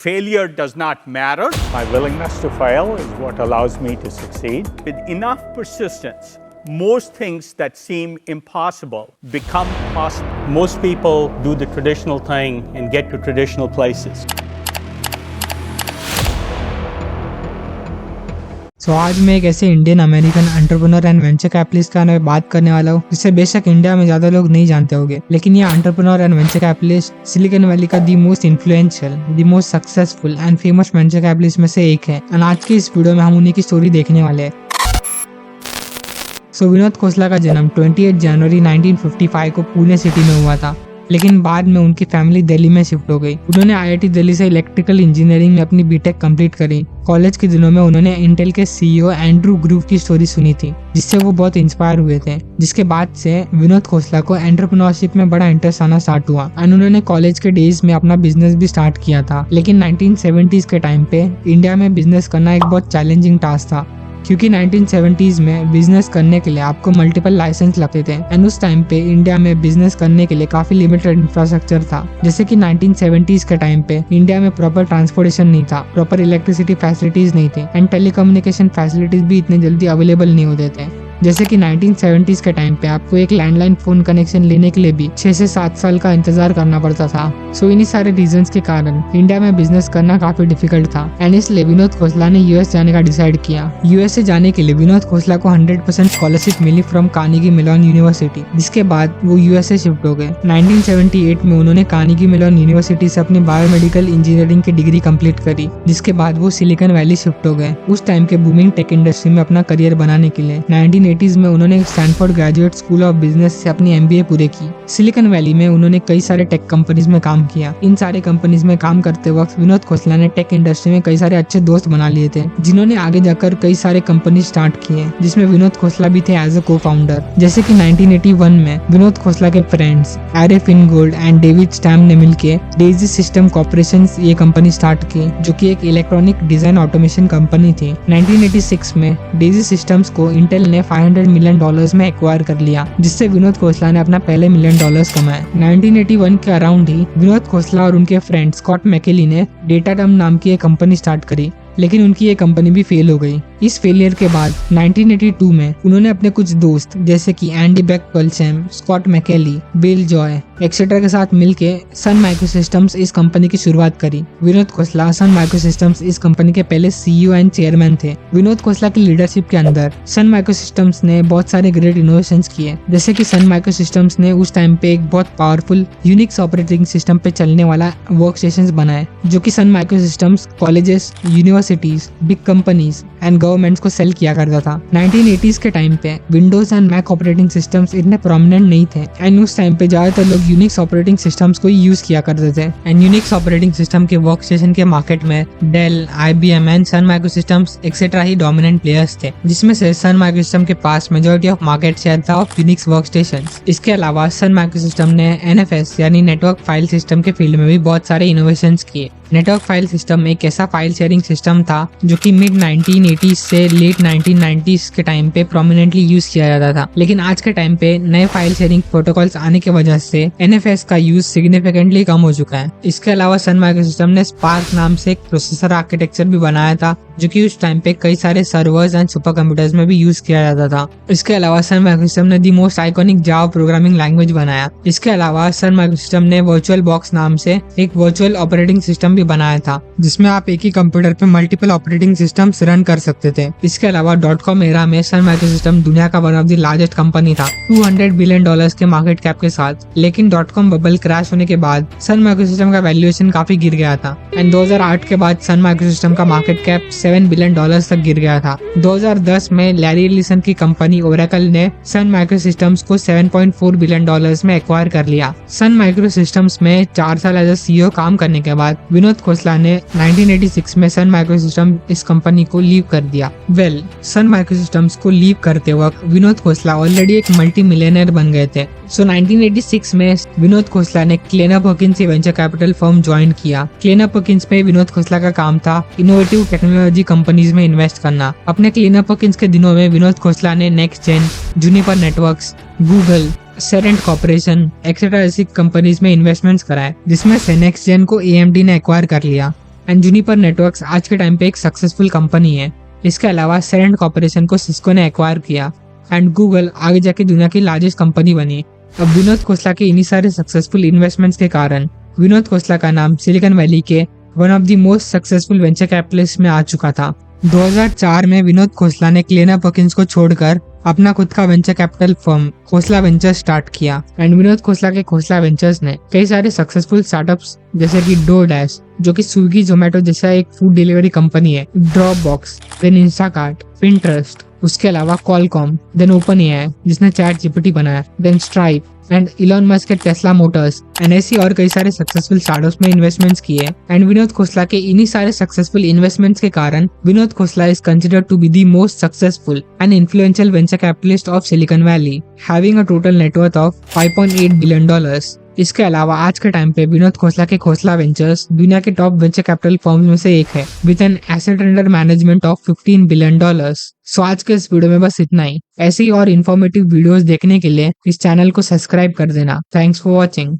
Failure does not matter. My willingness to fail is what allows me to succeed. With enough persistence, most things that seem impossible become possible. Most people do the traditional thing and get to traditional places. आज मैं एक ऐसे Indian American entrepreneur and venture capitalist का बात करने वाला हूँ जिसे बेशक इंडिया में ज्यादा लोग नहीं जानते होंगे, लेकिन ये entrepreneur and venture capitalist Silicon Valley का the most influential, the most successful and famous venture capitalist में से एक है। एंड आज की इस वीडियो में हम उन्हीं की स्टोरी देखने वाले हैं। विनोद खोसला का जन्म 28 जनवरी 1955 को पुणे सिटी में हुआ था, लेकिन बाद में उनकी फैमिली दिल्ली में शिफ्ट हो गई। उन्होंने आईआईटी दिल्ली से इलेक्ट्रिकल इंजीनियरिंग में अपनी बीटेक कंप्लीट करी। कॉलेज के दिनों में उन्होंने इंटेल के सीईओ एंड्रू ग्रूव की स्टोरी सुनी थी, जिससे वो बहुत इंस्पायर हुए थे। जिसके बाद से विनोद खोसला को एंटरप्रेन्योरशिप में बड़ा इंटरेस्ट आना स्टार्ट हुआ एंड उन्होंने कॉलेज के डेज में अपना बिजनेस भी स्टार्ट किया था। लेकिन 1970s के टाइम पे इंडिया में बिजनेस करना एक बहुत चैलेंजिंग टास्क था, क्योंकि 1970s में बिजनेस करने के लिए आपको मल्टीपल लाइसेंस लगते थे एंड उस टाइम पे इंडिया में बिजनेस करने के लिए काफी लिमिटेड इंफ्रास्ट्रक्चर था। जैसे कि 1970s के टाइम पे इंडिया में प्रॉपर ट्रांसपोर्टेशन नहीं था, प्रॉपर इलेक्ट्रिसिटी फैसिलिटीज नहीं थे एंड टेलीकम्युनिकेशन फैसिलिटीज भी इतने जल्दी अवेलेबल नहीं होते थे। जैसे कि 1970s के टाइम पे आपको एक लैंडलाइन फोन कनेक्शन लेने के लिए भी 6 से 7 साल का इंतजार करना पड़ता था। इन्हीं सारे रीजंस के कारण इंडिया में बिजनेस करना काफी डिफिकल्ट था एंड इसलिए विनोद खोसला ने यूएस जाने का डिसाइड किया। यूएस से जाने के लिए विनोद खोसला को 100% स्कॉलरशिप मिली फ्रॉम कार्नेगी मेलॉन यूनिवर्सिटी, जिसके बाद वो यूएस से शिफ्ट हो गए। 1978 में उन्होंने कार्नेगी मेलॉन यूनिवर्सिटी से अपनी बायोमेडिकल इंजीनियरिंग की डिग्री कंप्लीट करी, जिसके बाद वो सिलिकॉन वैली शिफ्ट हो गए उस टाइम के बूमिंग टेक इंडस्ट्री में अपना करियर बनाने के लिए। 1980s में उन्होंने Stanford graduate school of business से अपनी एमबीए पूरे की। सिलिकॉन वैली में उन्होंने कई सारे टेक कंपनीज में काम किया। इन सारे कंपनीज में काम करते वक्त विनोद खोसला ने टेक इंडस्ट्री में कई सारे अच्छे दोस्त बना लिए थे, जिन्होंने आगे जाकर कई सारे कंपनी स्टार्ट किए, जिसमें विनोद खोसला भी थे एज अ को फाउंडर। जैसे कि 1981 में विनोद खोसला के friends Aryeh Finegold and David Stamm ने मिलकर डेजी सिस्टम कॉर्पोरेशन ये कंपनी स्टार्ट की, जो कि एक इलेक्ट्रॉनिक डिजाइन ऑटोमेशन कंपनी थी। 1986 में डेजी सिस्टम्स को इंटेल ने $500 मिलियन में एक्वायर कर लिया, जिससे विनोद खोसला ने अपना पहले $1 मिलियन कमाए। 1981 के अराउंड ही विनोद खोसला और उनके फ्रेंड स्कॉट मैकेली ने डेटाटम नाम की एक कंपनी स्टार्ट करी, लेकिन उनकी ये कंपनी भी फेल हो गई। इस फेलियर के बाद 1982 में उन्होंने अपने कुछ दोस्त जैसे कि Andy Bechtolsheim, Scott McNealy, Bill Joy etcetera के साथ मिलके सन माइक्रोसिस्टम्स इस कंपनी की शुरुआत करी। विनोद खोसला सन माइक्रोसिस्टम्स इस कंपनी के पहले सीईओ एंड चेयरमैन थे। विनोद खोसला की लीडरशिप के अंदर सन माइक्रोसिस्टम्स ने बहुत सारे ग्रेट इनोवेशंस किए, जैसे कि सन माइक्रोसिस्टम्स ने उस टाइम पे एक बहुत पावरफुल यूनिक्स ऑपरेटिंग सिस्टम पे चलने वाला वर्क स्टेशन बनाए, जो कि Sun Microsystems colleges, universities, big companies and governments को सेल किया करता था। 1980s के टाइम पे Windows and Mac operating systems इतने प्रोमिनेंट नहीं थे एंड उस टाइम पे ज्यादातर लोग यूनिक्स ऑपरेटिंग सिस्टम्स को ही यूज किया करते थे एंड यूनिक्स ऑपरेटिंग सिस्टम के वर्क स्टेशन के मार्केट में Dell, IBM and Sun Microsystems etcetera ही डोमिनेंट प्लेयर्स थे, जिसमें से सन माइक्रोसिस्टम के पास मेजॉरिटी ऑफ मार्केट शेयर था ऑफ यूनिक्स वर्क स्टेशन। इसके अलावा सन माइक्रोसिस्टम ने NFS यानी नेटवर्क फाइल सिस्टम के फील्ड में भी बहुत सारे इनोवेशंस किए। नेटवर्क फाइल सिस्टम एक ऐसा फाइल शेयरिंग सिस्टम था जो कि मिड 1980s से लेट 1990s के टाइम पे प्रोमिनेंटली यूज किया जाता था, लेकिन आज के टाइम पे नए फाइल शेयरिंग प्रोटोकॉल्स आने की वजह से NFS का यूज सिग्निफिकेंटली कम हो चुका है। इसके अलावा सन माइक्रोसिस्टम ने स्पार्क नाम से एक प्रोसेसर आर्किटेक्चर भी बनाया था, जो कि उस टाइम पे कई सारे सर्वर्स एंड सुपर कंप्यूटर्स में भी यूज किया जाता था। इसके अलावा सन माइक्रोसिस्टम ने the most iconic Java programming language बनाया। इसके अलावा सन माइक्रोसिस्टम ने वर्चुअल बॉक्स नाम से एक वर्चुअल ऑपरेटिंग सिस्टम भी बनाया था, जिसमें आप एक ही कंप्यूटर पे मल्टीपल ऑपरेटिंग सिस्टम्स रन कर सकते थे। इसके अलावा .com एरा में सन माइक्रोसिस्टम दुनिया का one of the largest company था, $200 बिलियन के मार्केट कैप के साथ। लेकिन .com बबल क्रैश होने के बाद सन माइक्रोसिस्टम का वैल्यूएशन काफी गिर गया था एंड 2008 के बाद सन माइक्रोसिस्टम का मार्केट कैप $7 बिलियन तक गिर गया था। 2010 में लैरी एलिसन की कंपनी ओरेकल ने सन माइक्रोसिस्टम्स को $7.4 बिलियन में एक्वायर कर लिया। सन माइक्रोसिस्टम्स में 4 साल एज सीईओ काम करने के बाद विनोद खोसला ने 1986 में सन माइक्रोसिस्टम इस कंपनी को लीव कर दिया। सन माइक्रोसिस्टम्स को लीव करते वक्त विनोद खोसला ऑलरेडी एक मल्टी मिलियनर बन गए थे। 1986 में विनोद खोसला ने Kleiner Perkins venture capital firm join किया। क्लेनर पर्किंस में विनोद खोसला का काम था इनोवेटिव टेक्नोलॉजी कंपनीज में इन्वेस्ट करना। अपने क्लेनर पर्किंस के दिनों में विनोद खोसला ने NexGen, Juniper Networks, Google, Cerent Corporation etcetera ऐसी कंपनीज में इन्वेस्टमेंट्स कराए, जिसमें से नेक्स्ट जेन को AMD ने एक्वायर कर लिया। एंड जूनिपर नेटवर्क्स आज के टाइम पे एक सक्सेसफुल कंपनी है। इसके अलावा सेरेंट कॉर्पोरेशन को सिस्को ने एक्वायर किया एंड गूगल आगे जाके दुनिया की लार्जेस्ट कंपनी बनी। अब विनोद खोसला के इन्हीं सारे सक्सेसफुल इन्वेस्टमेंट्स के कारण विनोद खोसला का नाम सिलिकॉन वैली के one of the most successful venture capitalist में आ चुका था। 2004 में विनोद खोसला ने क्लेना पर्किंस को छोड़कर अपना खुद का venture capital firm Khosla ventures start किया एंड विनोद खोसला के खोसला वेंचर्स ने कई सारे सक्सेसफुल स्टार्टअप्स जैसे कि डोरडैश जो कि स्विगी जोमेटो जैसा एक फूड डिलीवरी कंपनी है, ड्रॉपबॉक्स, देन इंस्टाकार्ट, पिंटरेस्ट, उसके अलावा कॉलकॉम, देन ओपनएआई जिसने चैट जीपीटी बनाया, then Stripe and Elon Musk के टेस्ला मोटर्स एंड ऐसी और कई सारे सक्सेसफुल स्टार्टअप्स में इन्वेस्टमेंट्स किए। एंड विनोद खोसला के इन्हीं सारे सक्सेसफुल इन्वेस्टमेंट्स के कारण Vinod Khosla is considered to be the most successful and influential venture capitalist of Silicon Valley, having a total net worth of $5.8 billion. इसके अलावा आज के टाइम पे विनोद खोसला के खोसला वेंचर्स दुनिया के टॉप वेंचर कैपिटल फर्म्स में से एक है with an asset under management of $15 billion. So आज के इस वीडियो में बस इतना ही। ऐसी और इन्फॉर्मेटिव वीडियोस देखने के लिए इस चैनल को सब्सक्राइब कर देना। Thanks for watching.